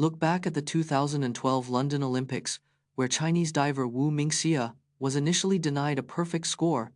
Look back at the 2012 London Olympics, where Chinese diver Wu Minxia was initially denied a perfect score,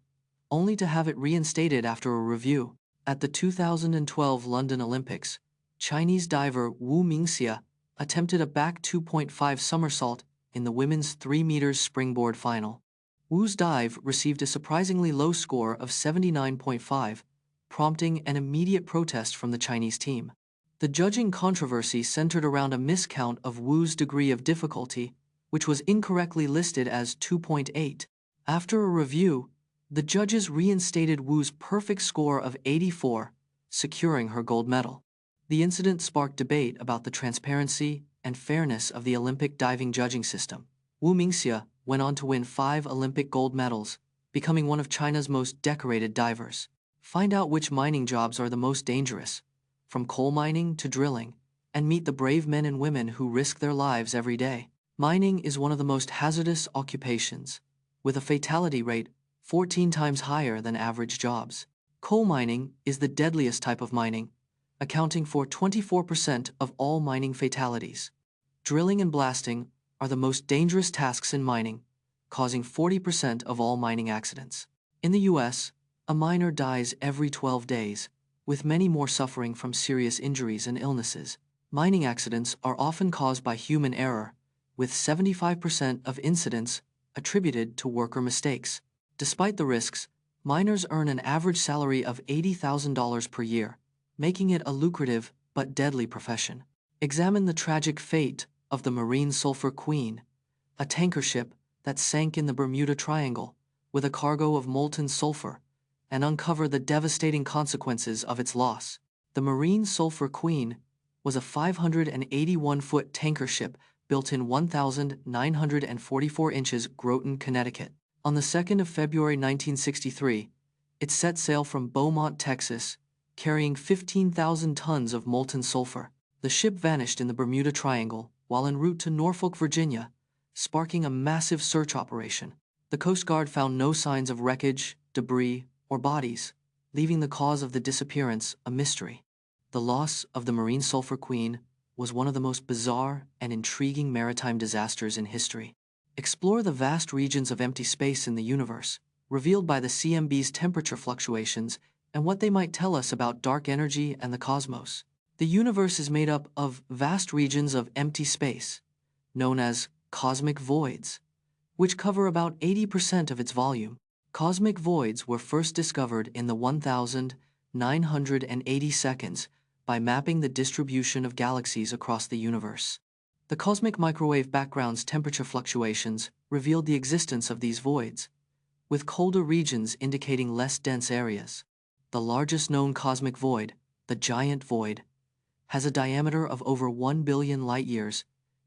only to have it reinstated after a review. At the 2012 London Olympics, Chinese diver Wu Minxia attempted a back 2.5 somersault in the women's 3 meters springboard final. Wu's dive received a surprisingly low score of 79.5, prompting an immediate protest from the Chinese team. The judging controversy centered around a miscount of Wu's degree of difficulty, which was incorrectly listed as 2.8. After a review, the judges reinstated Wu's perfect score of 84, securing her gold medal. The incident sparked debate about the transparency and fairness of the Olympic diving judging system. Wu Minxia went on to win 5 Olympic gold medals, becoming one of China's most decorated divers. Find out which mining jobs are the most dangerous, from coal mining to drilling, and meet the brave men and women who risk their lives every day. Mining is one of the most hazardous occupations, with a fatality rate 14 times higher than average jobs. Coal mining is the deadliest type of mining, accounting for 24% of all mining fatalities. Drilling and blasting are the most dangerous tasks in mining, causing 40% of all mining accidents. In the US, a miner dies every 12 days, with many more suffering from serious injuries and illnesses. Mining accidents are often caused by human error, with 75% of incidents attributed to worker mistakes. Despite the risks, miners earn an average salary of $80,000 per year, making it a lucrative but deadly profession. Examine the tragic fate of the Marine Sulphur Queen, a tanker ship that sank in the Bermuda Triangle with a cargo of molten sulfur, and uncover the devastating consequences of its loss. The Marine Sulphur Queen was a 581-foot tanker ship built in 1,944 inches Groton, Connecticut. On the 2nd of February 1963, it set sail from Beaumont, Texas, carrying 15,000 tons of molten sulfur. The ship vanished in the Bermuda Triangle while en route to Norfolk, Virginia, sparking a massive search operation. The Coast Guard found no signs of wreckage, debris, or bodies, leaving the cause of the disappearance a mystery. The loss of the Marine Sulphur Queen was one of the most bizarre and intriguing maritime disasters in history. Explore the vast regions of empty space in the universe, revealed by the CMB's temperature fluctuations and what they might tell us about dark energy and the cosmos. The universe is made up of vast regions of empty space, known as cosmic voids, which cover about 80% of its volume. Cosmic voids were first discovered in the 1,980 seconds by mapping the distribution of galaxies across the universe. The cosmic microwave background's temperature fluctuations revealed the existence of these voids, with colder regions indicating less dense areas. The largest known cosmic void, the Giant Void, has a diameter of over 1 billion light-years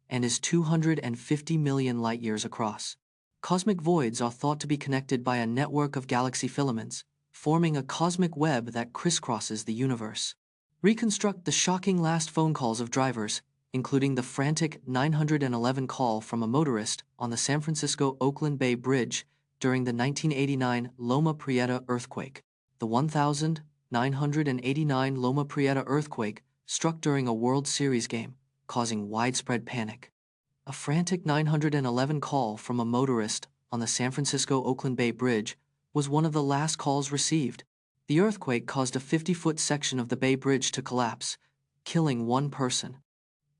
and is 250 million light-years across. Cosmic voids are thought to be connected by a network of galaxy filaments, forming a cosmic web that crisscrosses the universe. Reconstruct the shocking last phone calls of drivers, including the frantic 911 call from a motorist on the San Francisco-Oakland Bay Bridge during the 1989 Loma Prieta earthquake. The 1989 Loma Prieta earthquake struck during a World Series game, causing widespread panic. A frantic 911 call from a motorist on the San Francisco-Oakland Bay Bridge was one of the last calls received. The earthquake caused a 50-foot section of the Bay Bridge to collapse, killing 1 person.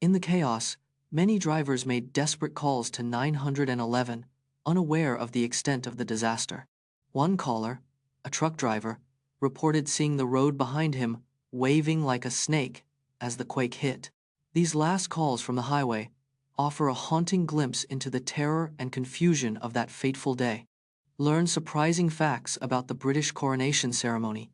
In the chaos, many drivers made desperate calls to 911, unaware of the extent of the disaster. One caller, a truck driver, reported seeing the road behind him waving like a snake as the quake hit. These last calls from the highway offer a haunting glimpse into the terror and confusion of that fateful day. Learn surprising facts about the British coronation ceremony,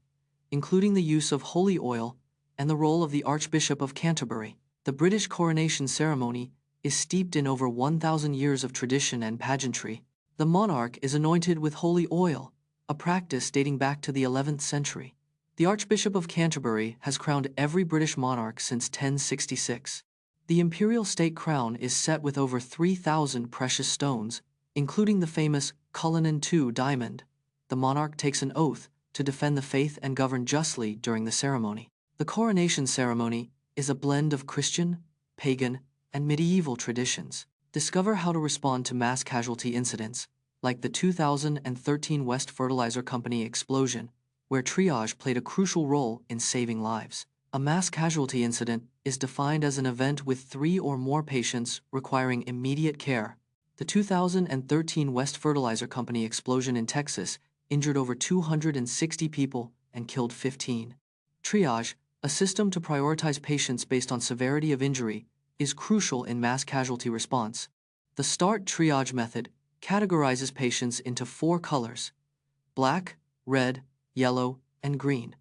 including the use of holy oil and the role of the Archbishop of Canterbury. The British coronation ceremony is steeped in over 1,000 years of tradition and pageantry. The monarch is anointed with holy oil, a practice dating back to the 11th century. The Archbishop of Canterbury has crowned every British monarch since 1066. The imperial state crown is set with over 3,000 precious stones, including the famous Cullinan II diamond. The monarch takes an oath to defend the faith and govern justly during the ceremony. The coronation ceremony is a blend of Christian, pagan, and medieval traditions. Discover how to respond to mass casualty incidents, like the 2013 West Fertilizer Company explosion, where triage played a crucial role in saving lives. A mass casualty incident is defined as an event with 3 or more patients requiring immediate care. The 2013 West Fertilizer Company explosion in Texas injured over 260 people and killed 15. Triage, a system to prioritize patients based on severity of injury, is crucial in mass casualty response. The START triage method categorizes patients into 4 colors: black, red, yellow, and green,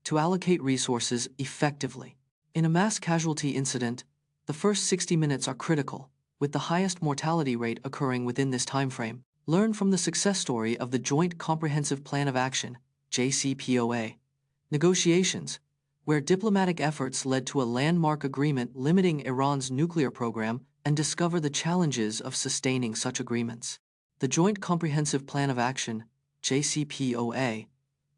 to allocate resources effectively. In a mass casualty incident, the first 60 minutes are critical, with the highest mortality rate occurring within this timeframe. Learn from the success story of the Joint Comprehensive Plan of Action, JCPOA, negotiations, where diplomatic efforts led to a landmark agreement limiting Iran's nuclear program, and discover the challenges of sustaining such agreements. The Joint Comprehensive Plan of Action, JCPOA,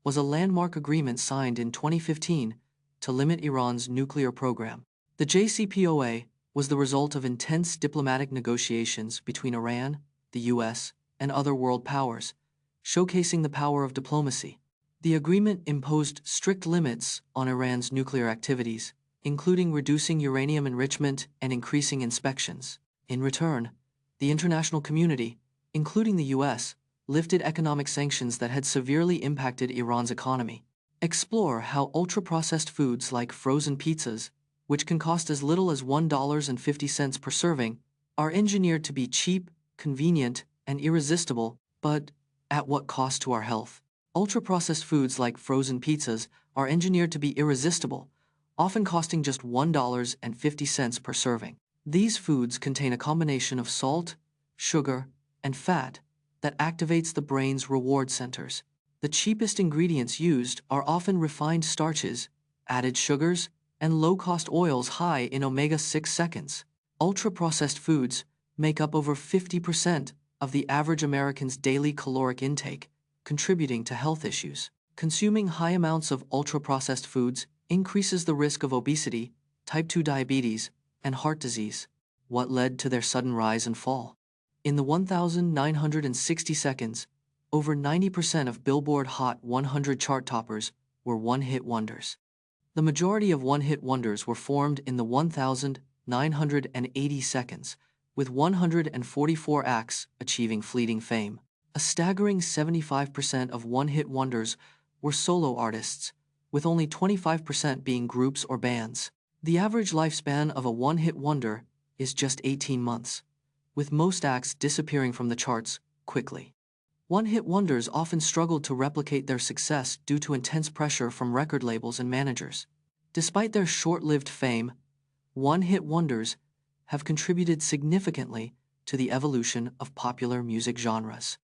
was a landmark agreement signed in 2015 to limit Iran's nuclear program. The JCPOA was the result of intense diplomatic negotiations between Iran, the US, and other world powers, showcasing the power of diplomacy. The agreement imposed strict limits on Iran's nuclear activities, including reducing uranium enrichment and increasing inspections. In return, the international community, including the US, lifted economic sanctions that had severely impacted Iran's economy. Explore how ultra-processed foods like frozen pizzas, which can cost as little as $1.50 per serving, are engineered to be cheap, convenient, and irresistible, but at what cost to our health? Ultra-processed foods like frozen pizzas are engineered to be irresistible, often costing just $1.50 per serving. These foods contain a combination of salt, sugar, and fat that activates the brain's reward centers. The cheapest ingredients used are often refined starches, added sugars, and low-cost oils high in omega-6 seconds. Ultra-processed foods make up over 50% of the average American's daily caloric intake, contributing to health issues. Consuming high amounts of ultra-processed foods increases the risk of obesity, type 2 diabetes, and heart disease. What led to their sudden rise and fall? In the 1,960 seconds, over 90% of Billboard Hot 100 chart toppers were one-hit wonders. The majority of one-hit wonders were formed in the 1,980 seconds, with 144 acts achieving fleeting fame. A staggering 75% of one-hit wonders were solo artists, with only 25% being groups or bands. The average lifespan of a one-hit wonder is just 18 months, with most acts disappearing from the charts quickly. One-hit wonders often struggled to replicate their success due to intense pressure from record labels and managers. Despite their short-lived fame, one-hit wonders have contributed significantly to the evolution of popular music genres.